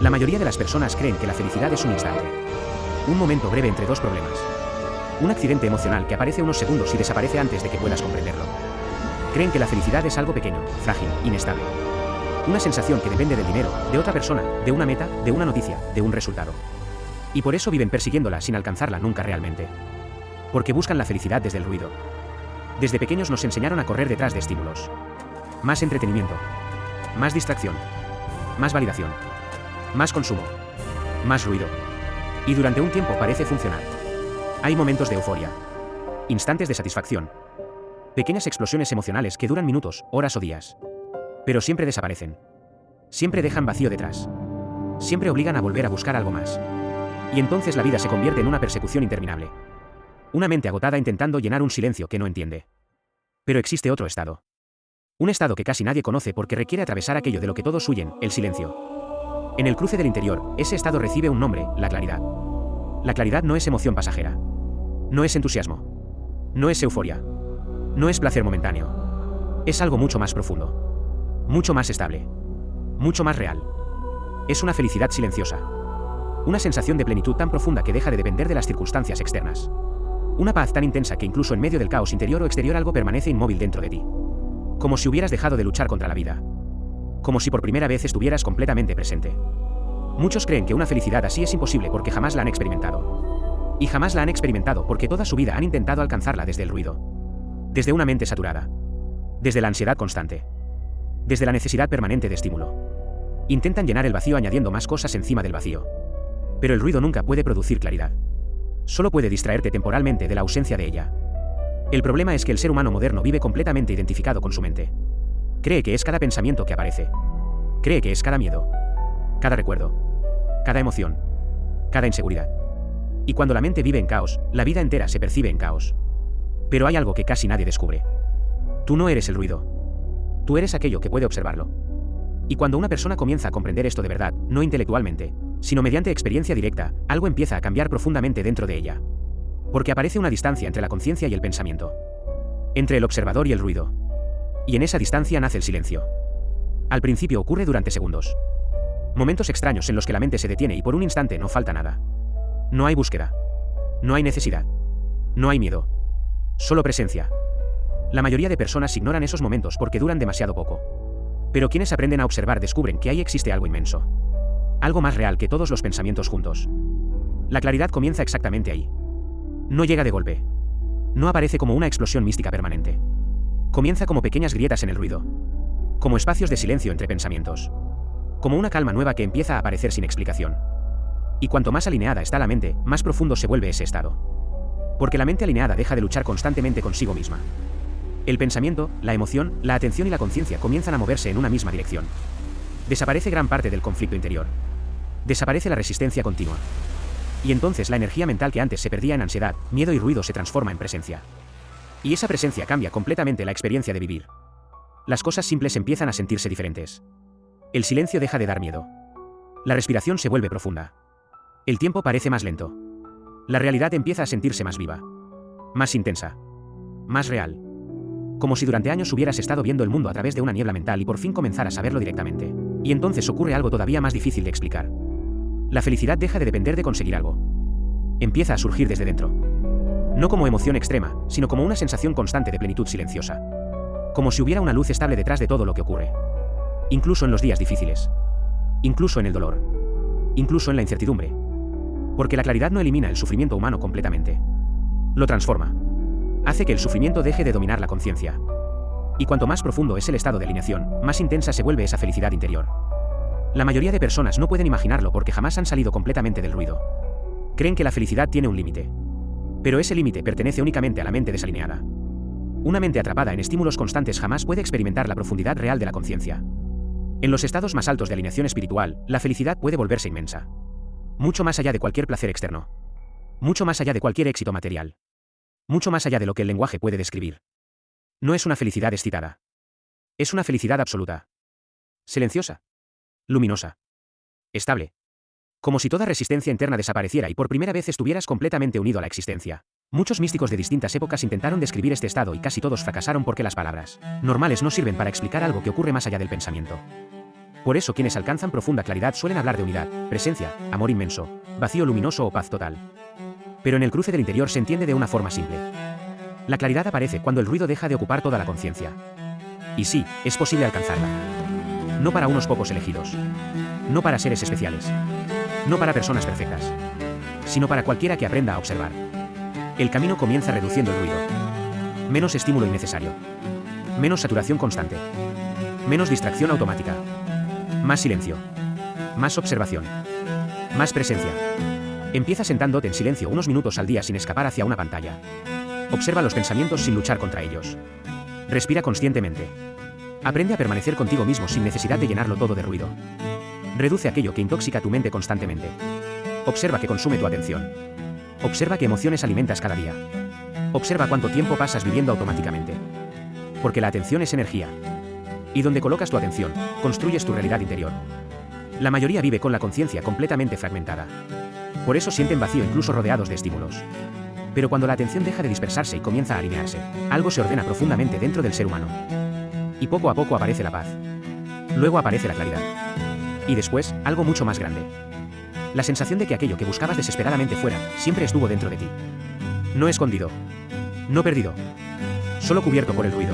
La mayoría de las personas creen que la felicidad es un instante. Un momento breve entre dos problemas. Un accidente emocional que aparece unos segundos y desaparece antes de que puedas comprenderlo. Creen que la felicidad es algo pequeño, frágil, inestable. Una sensación que depende del dinero, de otra persona, de una meta, de una noticia, de un resultado. Y por eso viven persiguiéndola sin alcanzarla nunca realmente. Porque buscan la felicidad desde el ruido. Desde pequeños nos enseñaron a correr detrás de estímulos. Más entretenimiento. Más distracción. Más validación. Más consumo. Más ruido. Y durante un tiempo parece funcionar. Hay momentos de euforia. Instantes de satisfacción. Pequeñas explosiones emocionales que duran minutos, horas o días. Pero siempre desaparecen. Siempre dejan vacío detrás. Siempre obligan a volver a buscar algo más. Y entonces la vida se convierte en una persecución interminable. Una mente agotada intentando llenar un silencio que no entiende. Pero existe otro estado. Un estado que casi nadie conoce porque requiere atravesar aquello de lo que todos huyen, el silencio. En el cruce del interior, ese estado recibe un nombre, la claridad. La claridad no es emoción pasajera. No es entusiasmo. No es euforia. No es placer momentáneo. Es algo mucho más profundo. Mucho más estable. Mucho más real. Es una felicidad silenciosa. Una sensación de plenitud tan profunda que deja de depender de las circunstancias externas. Una paz tan intensa que incluso en medio del caos interior o exterior algo permanece inmóvil dentro de ti. Como si hubieras dejado de luchar contra la vida. Como si por primera vez estuvieras completamente presente. Muchos creen que una felicidad así es imposible porque jamás la han experimentado. Y jamás la han experimentado porque toda su vida han intentado alcanzarla desde el ruido. Desde una mente saturada. Desde la ansiedad constante. Desde la necesidad permanente de estímulo. Intentan llenar el vacío añadiendo más cosas encima del vacío. Pero el ruido nunca puede producir claridad. Solo puede distraerte temporalmente de la ausencia de ella. El problema es que el ser humano moderno vive completamente identificado con su mente. Cree que es cada pensamiento que aparece. Cree que es cada miedo. Cada recuerdo. Cada emoción. Cada inseguridad. Y cuando la mente vive en caos, la vida entera se percibe en caos. Pero hay algo que casi nadie descubre. Tú no eres el ruido. Tú eres aquello que puede observarlo. Y cuando una persona comienza a comprender esto de verdad, no intelectualmente, sino mediante experiencia directa, algo empieza a cambiar profundamente dentro de ella. Porque aparece una distancia entre la conciencia y el pensamiento. Entre el observador y el ruido. Y en esa distancia nace el silencio. Al principio ocurre durante segundos. Momentos extraños en los que la mente se detiene y por un instante no falta nada. No hay búsqueda. No hay necesidad. No hay miedo. Solo presencia. La mayoría de personas ignoran esos momentos porque duran demasiado poco. Pero quienes aprenden a observar descubren que ahí existe algo inmenso. Algo más real que todos los pensamientos juntos. La claridad comienza exactamente ahí. No llega de golpe. No aparece como una explosión mística permanente. Comienza como pequeñas grietas en el ruido. Como espacios de silencio entre pensamientos. Como una calma nueva que empieza a aparecer sin explicación. Y cuanto más alineada está la mente, más profundo se vuelve ese estado. Porque la mente alineada deja de luchar constantemente consigo misma. El pensamiento, la emoción, la atención y la conciencia comienzan a moverse en una misma dirección. Desaparece gran parte del conflicto interior. Desaparece la resistencia continua. Y entonces la energía mental que antes se perdía en ansiedad, miedo y ruido se transforma en presencia. Y esa presencia cambia completamente la experiencia de vivir. Las cosas simples empiezan a sentirse diferentes. El silencio deja de dar miedo. La respiración se vuelve profunda. El tiempo parece más lento. La realidad empieza a sentirse más viva. Más intensa. Más real. Como si durante años hubieras estado viendo el mundo a través de una niebla mental y por fin comenzaras a verlo directamente. Y entonces ocurre algo todavía más difícil de explicar. La felicidad deja de depender de conseguir algo. Empieza a surgir desde dentro. No como emoción extrema, sino como una sensación constante de plenitud silenciosa. Como si hubiera una luz estable detrás de todo lo que ocurre. Incluso en los días difíciles. Incluso en el dolor. Incluso en la incertidumbre. Porque la claridad no elimina el sufrimiento humano completamente. Lo transforma. Hace que el sufrimiento deje de dominar la conciencia. Y cuanto más profundo es el estado de alineación, más intensa se vuelve esa felicidad interior. La mayoría de personas no pueden imaginarlo porque jamás han salido completamente del ruido. Creen que la felicidad tiene un límite. Pero ese límite pertenece únicamente a la mente desalineada. Una mente atrapada en estímulos constantes jamás puede experimentar la profundidad real de la conciencia. En los estados más altos de alineación espiritual, la felicidad puede volverse inmensa. Mucho más allá de cualquier placer externo. Mucho más allá de cualquier éxito material. Mucho más allá de lo que el lenguaje puede describir. No es una felicidad excitada. Es una felicidad absoluta. Silenciosa. Luminosa. Estable. Como si toda resistencia interna desapareciera y por primera vez estuvieras completamente unido a la existencia. Muchos místicos de distintas épocas intentaron describir este estado y casi todos fracasaron porque las palabras normales no sirven para explicar algo que ocurre más allá del pensamiento. Por eso quienes alcanzan profunda claridad suelen hablar de unidad, presencia, amor inmenso, vacío luminoso o paz total. Pero en el cruce del interior se entiende de una forma simple. La claridad aparece cuando el ruido deja de ocupar toda la conciencia. Y sí, es posible alcanzarla. No para unos pocos elegidos. No para seres especiales. No para personas perfectas. Sino para cualquiera que aprenda a observar. El camino comienza reduciendo el ruido. Menos estímulo innecesario. Menos saturación constante. Menos distracción automática. Más silencio. Más observación. Más presencia. Empieza sentándote en silencio unos minutos al día sin escapar hacia una pantalla. Observa los pensamientos sin luchar contra ellos. Respira conscientemente. Aprende a permanecer contigo mismo sin necesidad de llenarlo todo de ruido. Reduce aquello que intoxica tu mente constantemente. Observa que consume tu atención. Observa qué emociones alimentas cada día. Observa cuánto tiempo pasas viviendo automáticamente. Porque la atención es energía. Y donde colocas tu atención, construyes tu realidad interior. La mayoría vive con la conciencia completamente fragmentada. Por eso sienten vacío incluso rodeados de estímulos. Pero cuando la atención deja de dispersarse y comienza a alinearse, algo se ordena profundamente dentro del ser humano. Y poco a poco aparece la paz. Luego aparece la claridad. Y después, algo mucho más grande. La sensación de que aquello que buscabas desesperadamente fuera, siempre estuvo dentro de ti. No escondido. No perdido. Solo cubierto por el ruido.